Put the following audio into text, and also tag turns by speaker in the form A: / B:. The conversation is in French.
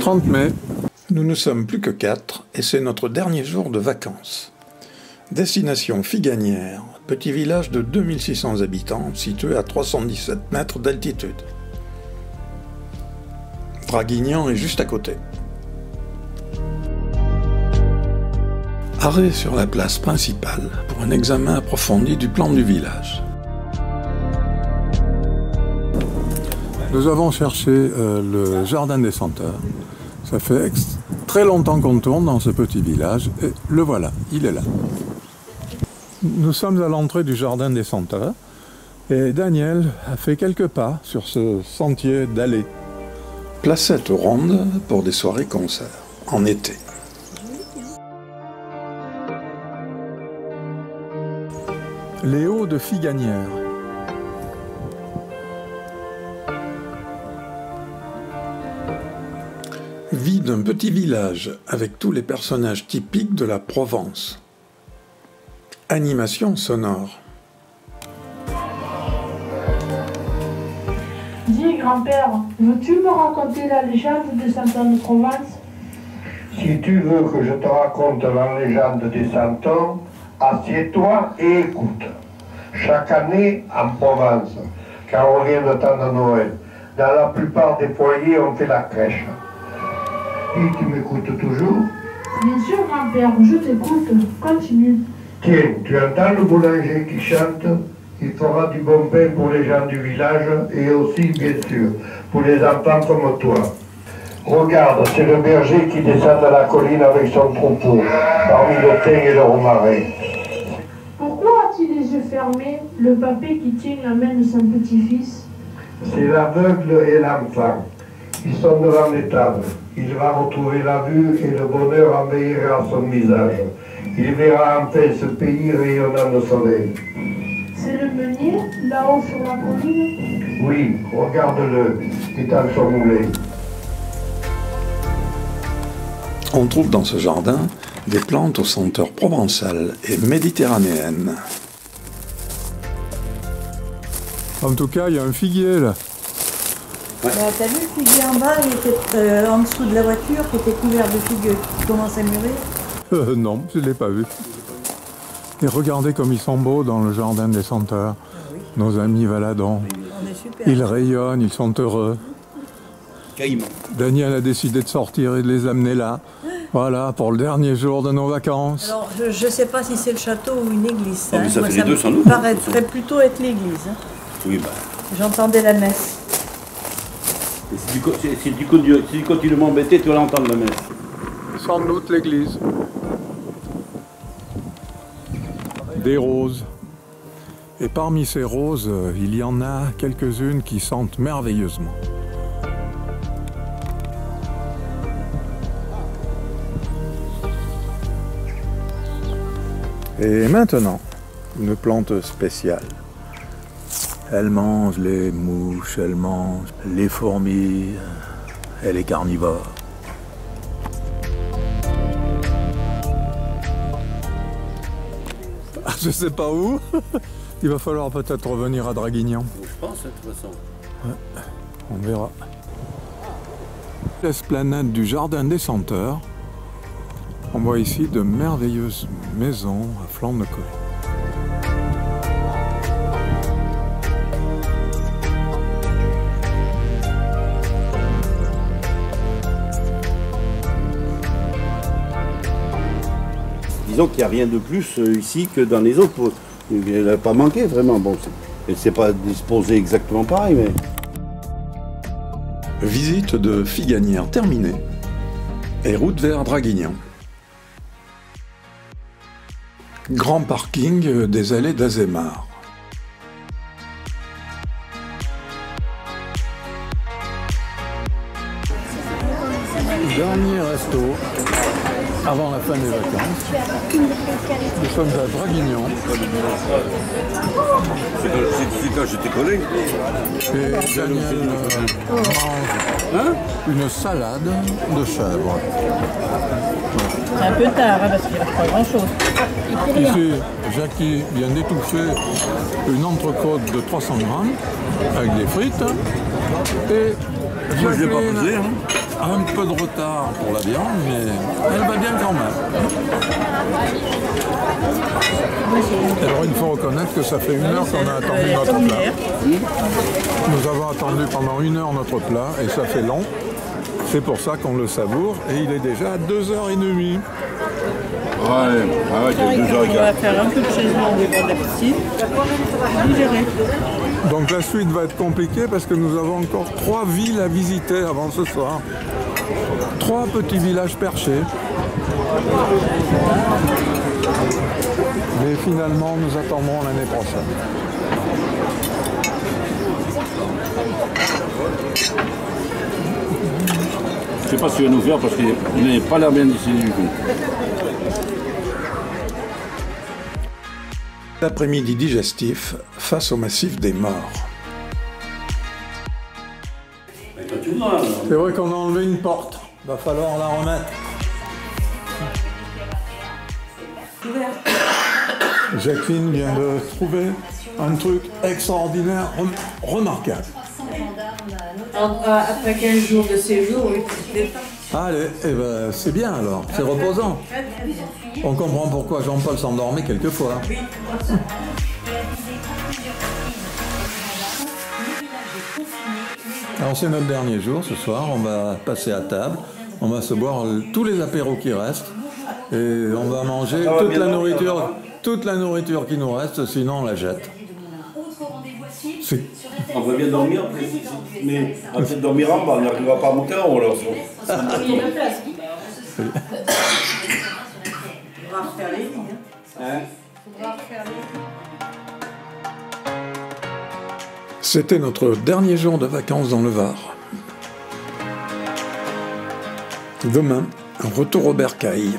A: 30 mai, nous ne sommes plus que 4 et c'est notre dernier jour de vacances. Destination Figanières, petit village de 2600 habitants situé à 317 mètres d'altitude. Draguignan est juste à côté. Arrêt sur la place principale pour un examen approfondi du plan du village. Nous avons cherché le jardin des senteurs. Ça fait très longtemps qu'on tourne dans ce petit village et le voilà, il est là. Nous sommes à l'entrée du jardin des senteurs et Daniel a fait quelques pas sur ce sentier dallé. Placette ronde pour des soirées-concerts en été. Les Hauts de Figanières. Vie d'un petit village avec tous les personnages typiques de la Provence. Animation sonore.
B: Dis, grand-père, veux-tu me raconter la légende des 100 ans de Provence?
C: Si tu veux que je te raconte la légende des 100 ans, assieds-toi et écoute. Chaque année, en Provence, car on vient le temps de Noël, dans la plupart des foyers, on fait la crèche. Et tu m'écoutes toujours?
B: Bien sûr, grand-père, je t'écoute. Continue.
C: Tiens, tu entends le boulanger qui chante? Il fera du bon pain pour les gens du village et aussi, bien sûr, pour les enfants comme toi. Regarde, c'est le berger qui descend de la colline avec son troupeau, parmi le thym et le romarin.
B: Pourquoi a-t-il les yeux fermés, le papé qui tient la main de son petit-fils?
C: C'est l'aveugle et l'enfant. Ils sont devant l'étable. Il va retrouver la vue et le bonheur envahira son visage. Il verra enfin ce pays rayonnant de soleil.
B: C'est le meunier, là-haut sur la colline?
C: Oui, regarde-le, étale son moulin.
A: On trouve dans ce jardin des plantes aux senteurs provençales et méditerranéennes. En tout cas, il y a un figuier là.
D: Ouais. Bah, t'as vu le figuier en bas, il était en dessous de la voiture, qui était couvert de figues qui commencent à mûrir?
A: Non, je ne l'ai pas vu. Et regardez comme ils sont beaux dans le jardin des senteurs.
D: Oui.
A: Nos amis Valadon. Ils rayonnent, ils sont heureux. Daniel a décidé de sortir et de les amener là. Voilà, pour le dernier jour de nos vacances.
D: Alors, je ne sais pas si c'est le château ou une église.
E: Oh, mais ça fait les deux sans
D: doute. Ça paraîtrait plutôt être l'église. Hein.
E: Oui, bah.
D: J'entendais la messe.
E: Et si tu continues de m'embêter, tu vas l'entendre la messe.
A: Sans doute l'église. Des roses. Et parmi ces roses, il y en a quelques-unes qui sentent merveilleusement. Et maintenant, une plante spéciale. Elle mange les mouches, elle mange les fourmis, elle est carnivore. Je sais pas où. Il va falloir peut-être revenir à Draguignan.
E: Je pense, de toute façon.
A: Ouais, on verra. L'esplanade du jardin des senteurs. On voit ici de merveilleuses maisons à flanc de colline.
E: Disons qu'il n'y a rien de plus ici que dans les autres. Elle n'a pas manqué vraiment. Bon, elle ne s'est pas disposée exactement pareil, mais...
A: Visite de Figanières terminée. Et route vers Draguignan. Grand parking des allées d'Azémar. Dernier resto avant la fin des vacances. Nous sommes à Draguignan.
E: C'est quand j'étais collé.
A: Et Daniel mange une salade de chèvre.
D: C'est un peu tard, hein, parce qu'il n'y a pas grand-chose.
A: Ici, Jackie vient d'étouffer une entrecôte de 300 grammes avec des frites. Et
E: Moi, je ne l'ai pas
A: Jacqueline
E: pesé, hein.
A: un peu de retard pour la viande, mais elle va bien quand même. Alors il faut reconnaître que ça fait 1 heure qu'on a attendu notre plat. Nous avons attendu pendant 1 heure notre plat et ça fait long. C'est pour ça qu'on le savoure et il est déjà à 2h30.
E: Ouais, il y a 2 heures et
D: On
E: quart.
D: va faire un peu de changement des bords de la piscine. Digérer.
A: Donc la suite va être compliquée parce que nous avons encore 3 villes à visiter avant ce soir. 3 petits villages perchés. Mais finalement, nous attendrons l'année prochaine.
E: Je sais pas ce qu'il va nous faire parce qu'il n'est pas l'air bien d'ici du tout.
A: L'après-midi digestif face au massif des morts. C'est vrai qu'on a enlevé une porte. Va falloir la remettre. Jacqueline vient de trouver un truc extraordinaire, remarquable.
D: Après 15 jours de séjour, oui,
A: Allez, eh ben, c'est bien alors, c'est reposant. On comprend pourquoi Jean-Paul s'endormait quelquefois. Alors c'est notre dernier jour ce soir, on va passer à table, on va se boire tous les apéros qui restent et on va manger toute la nourriture qui nous reste, sinon on la jette.
E: On va bien dormir, mais on va peut-être dormir en bas, on n'arrivera pas à monter en haut alors.
D: il y a la place. On va refaire les lignes.
A: C'était notre dernier jour de vacances dans le Var. Demain, un retour au bercail.